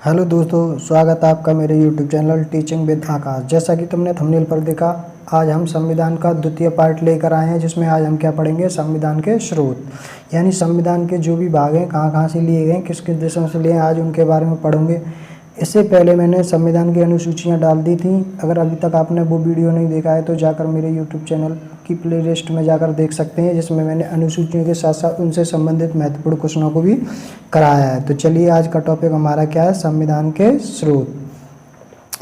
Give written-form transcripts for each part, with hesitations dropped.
Hello दोस्तों, स्वागत है आपका मेरे YouTube चैनल टीचिंग विद आकाश। जैसा कि तुमने थंबनेल पर देखा, आज हम संविधान का द्वितीय पार्ट लेकर आए हैं, जिसमें आज हम क्या पढ़ेंगे, संविधान के स्रोत यानी संविधान के जो भी भाग हैं कहाँ कहाँ से लिए गए, किस किस देशों से लिए, आज उनके बारे में पढ़ेंगे। इससे पहले मैंने संविधान की अनुसूचियाँ डाल दी थी। अगर अभी तक आपने वो वीडियो नहीं देखा है तो जाकर मेरे YouTube चैनल की प्लेलिस्ट में जाकर देख सकते हैं, जिसमें मैंने अनुसूचियों के साथ साथ उनसे संबंधित महत्वपूर्ण क्वेश्चनों को भी कराया है। तो चलिए, आज का टॉपिक हमारा क्या है, संविधान के स्रोत।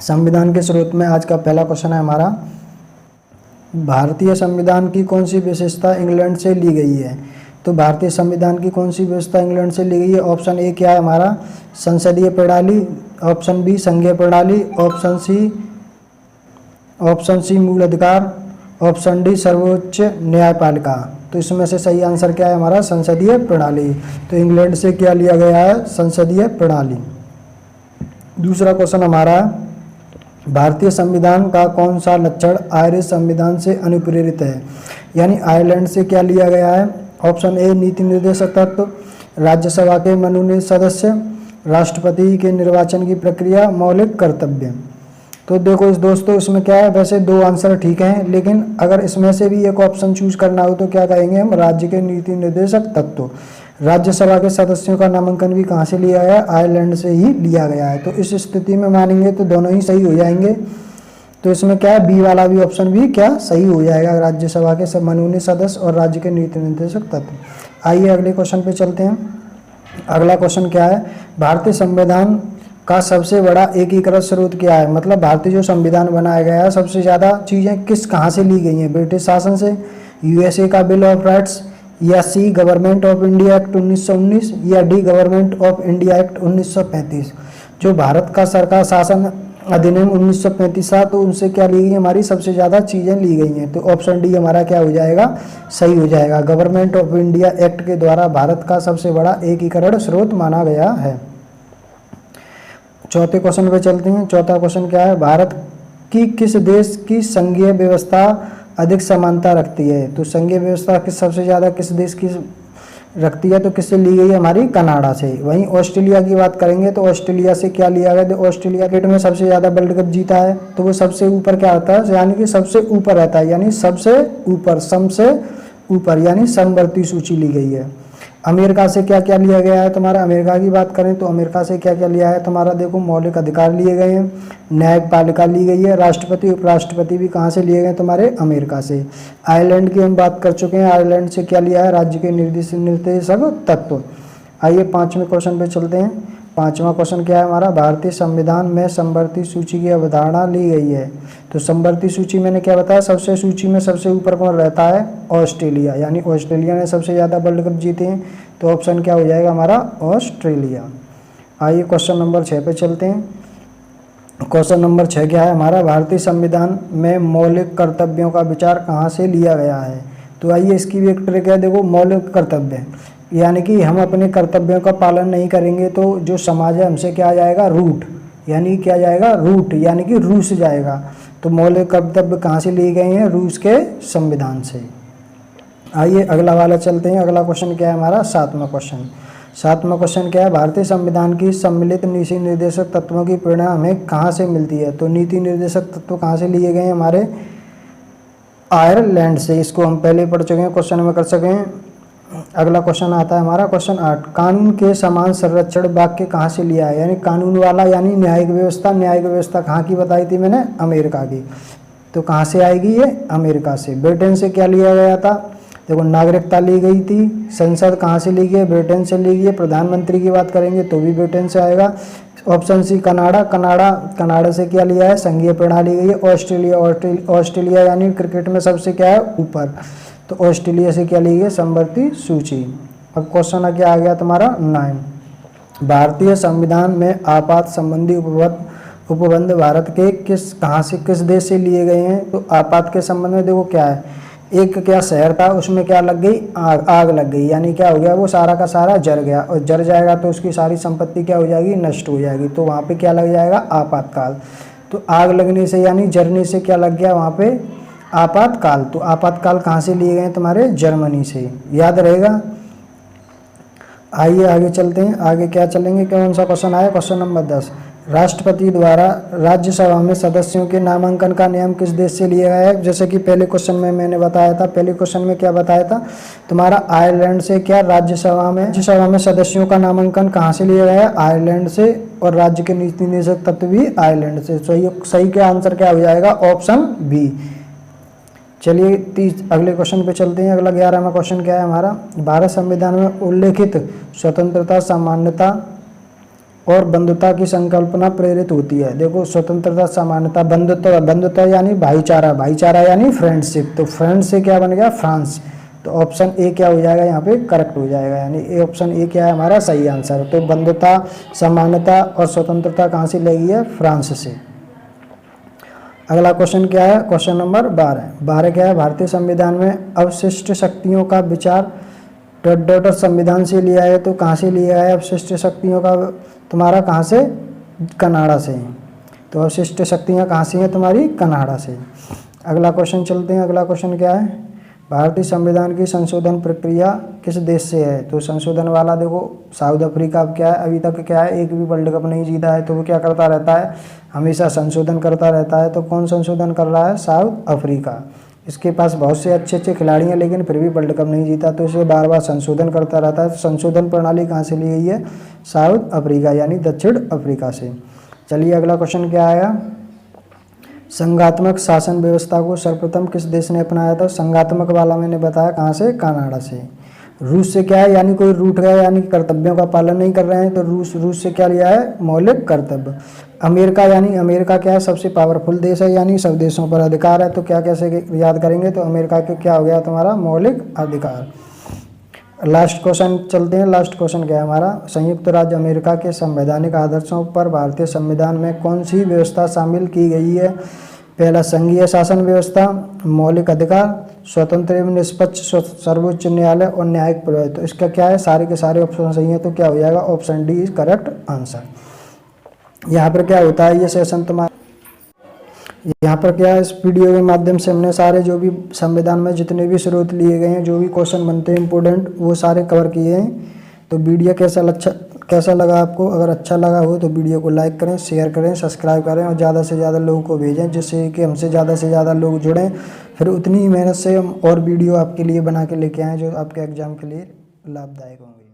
संविधान के स्रोत में आज का पहला क्वेश्चन है हमारा, भारतीय संविधान की कौन सी विशेषता इंग्लैंड से ली गई है। तो भारतीय संविधान की कौन सी व्यवस्था इंग्लैंड से ली गई है। ऑप्शन ए क्या है हमारा, संसदीय प्रणाली। ऑप्शन बी संघीय प्रणाली। ऑप्शन सी मूल अधिकार। ऑप्शन डी सर्वोच्च न्यायपालिका। तो इसमें से सही आंसर क्या है हमारा, संसदीय प्रणाली। तो इंग्लैंड से क्या लिया गया है, संसदीय प्रणाली। दूसरा क्वेश्चन हमारा, भारतीय संविधान का कौन सा लक्षण आयरिश संविधान से अनुप्रेरित है, यानी आयरलैंड से क्या लिया गया है। ऑप्शन ए नीति निर्देशक तत्व, राज्यसभा के मनोनीत सदस्य, राष्ट्रपति के निर्वाचन की प्रक्रिया, मौलिक कर्तव्य। तो देखो इस दोस्तों, इसमें क्या है, वैसे दो आंसर ठीक हैं, लेकिन अगर इसमें से भी एक ऑप्शन चूज करना हो तो क्या कहेंगे हम, राज्य के नीति निर्देशक तत्व। राज्यसभा के सदस्यों का नामांकन भी कहाँ से लिया गया, आयरलैंड से ही लिया गया है। तो इस स्थिति में मानेंगे तो दोनों ही सही हो जाएंगे। तो इसमें क्या है, बी वाला भी ऑप्शन भी क्या सही हो जाएगा, राज्यसभा के सब मनोनीत सदस्य और राज्य के नीति निर्देशक तत्व। आइए अगले क्वेश्चन पे चलते हैं। अगला क्वेश्चन क्या है, भारतीय संविधान का सबसे बड़ा एकीकृत स्रोत क्या है। मतलब भारतीय जो संविधान बनाया गया है, सबसे ज़्यादा चीज़ें कहाँ से ली गई हैं, ब्रिटिश शासन से, यूएसए का बिल ऑफ राइट्स, या सी गवर्नमेंट ऑफ इंडिया एक्ट 1919, या D government of India act 1935। जो भारत का सरकार शासन अधिनियम 1935 था, तो उनसे क्या ली गई, हमारी सबसे ज़्यादा चीज़ें ली गई हैं। तो ऑप्शन डी हमारा क्या हो जाएगा, सही हो जाएगा। गवर्नमेंट ऑफ इंडिया एक्ट के द्वारा भारत का सबसे बड़ा एकीकरण स्रोत माना गया है। चौथे क्वेश्चन पे चलते हैं। चौथा क्वेश्चन क्या है, भारत की किस देश की संघीय व्यवस्था अधिक समानता रखती है। तो संघीय व्यवस्था सबसे ज़्यादा किस देश की रखती है, तो किससे ली गई है, हमारी कनाडा से। वहीं ऑस्ट्रेलिया की बात करेंगे तो ऑस्ट्रेलिया से क्या लिया गया, तो ऑस्ट्रेलिया क्रिकेट में सबसे ज़्यादा वर्ल्ड कप जीता है, तो वो सबसे ऊपर क्या होता है, यानी कि सबसे ऊपर रहता है, यानी सबसे ऊपर, सम से ऊपर, यानी समवर्ती सूची ली गई है। अमेरिका से क्या क्या लिया गया है तुम्हारा, अमेरिका की बात करें तो अमेरिका से क्या क्या लिया है तुम्हारा, देखो मौलिक अधिकार लिए गए हैं, न्यायपालिका ली गई है, राष्ट्रपति उपराष्ट्रपति भी कहाँ से लिए गए तुम्हारे, अमेरिका से। आयरलैंड की हम बात कर चुके हैं, आयरलैंड से क्या लिया है, राज्य के निर्देशक तत्व। आइए पाँचवें क्वेश्चन पे चलते हैं। पाँचवा क्वेश्चन क्या है हमारा, भारतीय संविधान में समवर्ती सूची की अवधारणा ली गई है। तो समवर्ती सूची मैंने क्या बताया, सबसे सूची में सबसे ऊपर कौन रहता है, ऑस्ट्रेलिया, यानी ऑस्ट्रेलिया ने सबसे ज़्यादा वर्ल्ड कप जीते हैं। तो ऑप्शन क्या हो जाएगा हमारा, ऑस्ट्रेलिया। आइए क्वेश्चन नंबर 6 पे चलते हैं। क्वेश्चन नंबर 6 क्या है हमारा, भारतीय संविधान में मौलिक कर्तव्यों का विचार कहाँ से लिया गया है। तो आइए इसकी भी एक ट्रिक है, देखो मौलिक कर्तव्य, यानी कि हम अपने कर्तव्यों का पालन नहीं करेंगे तो जो समाज है हमसे क्या आ जाएगा, रूट, यानी क्या जाएगा, रूट, यानी कि रूस जाएगा। तो मौलिक कर्तव्य कहाँ से लिए गए हैं, रूस के संविधान से। आइए अगला वाला चलते हैं। अगला क्वेश्चन क्या है हमारा, सातवां क्वेश्चन। सातवां क्वेश्चन क्या है, भारतीय संविधान की सम्मिलित नीति निर्देशक तत्वों की प्रेरणा हमें कहाँ से मिलती है। तो नीति निर्देशक तत्व कहाँ से लिए गए हैं, हमारे आयरलैंड से। इसको हम पहले पढ़ चुके हैं, क्वेश्चन में कर सके हैं। अगला क्वेश्चन आता है हमारा क्वेश्चन 8, कानून के समान संरक्षण वाक्य कहाँ से लिया है, यानी कानून वाला, यानी न्यायिक व्यवस्था। न्यायिक व्यवस्था कहाँ की बताई थी मैंने, अमेरिका की। तो कहाँ से आएगी ये, अमेरिका से। ब्रिटेन से क्या लिया गया था, देखो नागरिकता ली गई थी। संसद कहाँ से ली गई, ब्रिटेन से ली गई। प्रधानमंत्री की बात करेंगे तो भी ब्रिटेन से आएगा। Option C Canada. कनाडा से क्या लिया है, संघीय प्रणाली ली गई है। ऑस्ट्रेलिया यानी क्रिकेट में सबसे क्या है, ऊपर, तो ऑस्ट्रेलिया से क्या ली गई, समवर्ती सूची। अब क्वेश्चन क्या आ गया तुम्हारा 9, भारतीय संविधान में आपात संबंधी उपबंध भारत के किस देश से लिए गए हैं। तो आपात के संबंध में देखो क्या है, एक क्या शहर था, उसमें क्या लग गई, आग लग गई, यानी क्या हो गया, वो सारा का सारा जल गया, और जल जाएगा तो उसकी सारी संपत्ति क्या हो जाएगी, नष्ट हो जाएगी। तो वहाँ पे क्या लग जाएगा, आपातकाल। तो आग लगने से यानी जलने से क्या लग गया वहाँ पे, आपातकाल। तो आपातकाल कहाँ से लिए गए तुम्हारे, जर्मनी से, याद रहेगा। आइए आगे चलते हैं। आगे क्या चलेंगे, कौन सा क्वेश्चन आया, क्वेश्चन नंबर 10। राष्ट्रपति द्वारा राज्यसभा में सदस्यों के नामांकन का नियम किस देश से लिया गया है। जैसे कि पहले क्वेश्चन में मैंने बताया था, पहले क्वेश्चन में क्या बताया था तुम्हारा, आयरलैंड से। क्या राज्यसभा में सदस्यों का नामांकन कहाँ से लिया गया है, आयरलैंड से। और राज्य के नीति निदेशक तत्व भी आयरलैंड से। सही का आंसर क्या हो जाएगा, ऑप्शन बी। चलिए अगले क्वेश्चन पे चलते हैं। अगला 11वां क्वेश्चन क्या है हमारा, भारत संविधान में उल्लेखित स्वतंत्रता, समानता और बंधुता की संकल्पना प्रेरित होती है। देखो स्वतंत्रता, समानता, बंधुता यानी भाईचारा, भाईचारा यानी फ्रेंडशिप। तो फ्रेंड से क्या बन गया, फ्रांस। तो ऑप्शन ए क्या हो जाएगा यहाँ पे, करेक्ट हो जाएगा, यानी ऑप्शन ए क्या है हमारा सही आंसर। तो बंधुता, समानता और स्वतंत्रता कहाँ से लगी है, फ्रांस से। अगला क्वेश्चन क्या है, क्वेश्चन नंबर 12 क्या है, भारतीय संविधान में अवशिष्ट शक्तियों का विचार संविधान से लिया है। तो कहाँ से लिया है अवशिष्ट शक्तियों का, तुम्हारा कहाँ से, कनाडा से। तो अवशिष्ट शक्तियाँ कहाँ से हैं तुम्हारी, कनाडा से। अगला क्वेश्चन चलते हैं। अगला क्वेश्चन क्या है, भारतीय संविधान की संशोधन प्रक्रिया किस देश से है। तो संशोधन वाला देखो साउथ अफ्रीका। अब क्या है, अभी तक क्या है, एक भी वर्ल्ड कप नहीं जीता है, तो वो क्या करता रहता है, हमेशा संशोधन करता रहता है। तो कौन संशोधन कर रहा है, साउथ अफ्रीका। इसके पास बहुत से अच्छे अच्छे खिलाड़ी हैं, लेकिन फिर भी वर्ल्ड कप नहीं जीता, तो इसे बार बार संशोधन करता रहता है। तो संशोधन प्रणाली कहाँ से ली गई है, साउथ अफ्रीका यानी दक्षिण अफ्रीका से। चलिए अगला क्वेश्चन क्या आया, संघात्मक शासन व्यवस्था को सर्वप्रथम किस देश ने अपनाया था। संघात्मक वाला मैंने बताया कहाँ से, कनाडा से। रूस से क्या है, यानी कोई रूठ गया, यानी कर्तव्यों का पालन नहीं कर रहे हैं, तो रूस से क्या लिया है, मौलिक कर्तव्य। अमेरिका, यानी अमेरिका क्या है, सबसे पावरफुल देश है, यानी सब देशों पर अधिकार है। तो क्या कैसे याद करेंगे, तो अमेरिका के क्या हो गया तुम्हारा, मौलिक अधिकार। लास्ट क्वेश्चन चलते हैं। लास्ट क्वेश्चन क्या है हमारा, संयुक्त राज्य अमेरिका के संवैधानिक आदर्शों पर भारतीय संविधान में कौन सी व्यवस्था शामिल की गई है। पहला, संघीय शासन व्यवस्था, मौलिक अधिकार, स्वतंत्र एवं निष्पक्ष सर्वोच्च न्यायालय और न्यायिक प्रणाली। तो इसका क्या है, सारे के सारे ऑप्शन सही हैं, तो क्या हो जाएगा, option D is correct answer. यहाँ पर क्या होता है, ये सेशन तुम्हारा, यहाँ पर क्या है, इस वीडियो के माध्यम से हमने सारे जो भी संविधान में जितने भी स्रोत लिए गए हैं, जो भी क्वेश्चन बनते हैं इंपॉर्टेंट, वो सारे कवर किए हैं। तो वीडियो कैसा लगा आपको, अगर अच्छा लगा हो तो वीडियो को लाइक करें, शेयर करें, सब्सक्राइब करें और ज़्यादा से ज़्यादा लोगों को भेजें, जिससे कि हमसे ज़्यादा से ज़्यादा लोग जुड़ें। फिर उतनी ही मेहनत से हम और वीडियो आपके लिए बना के लेके आएँ जो आपके एग्ज़ाम के लिए लाभदायक होंगे।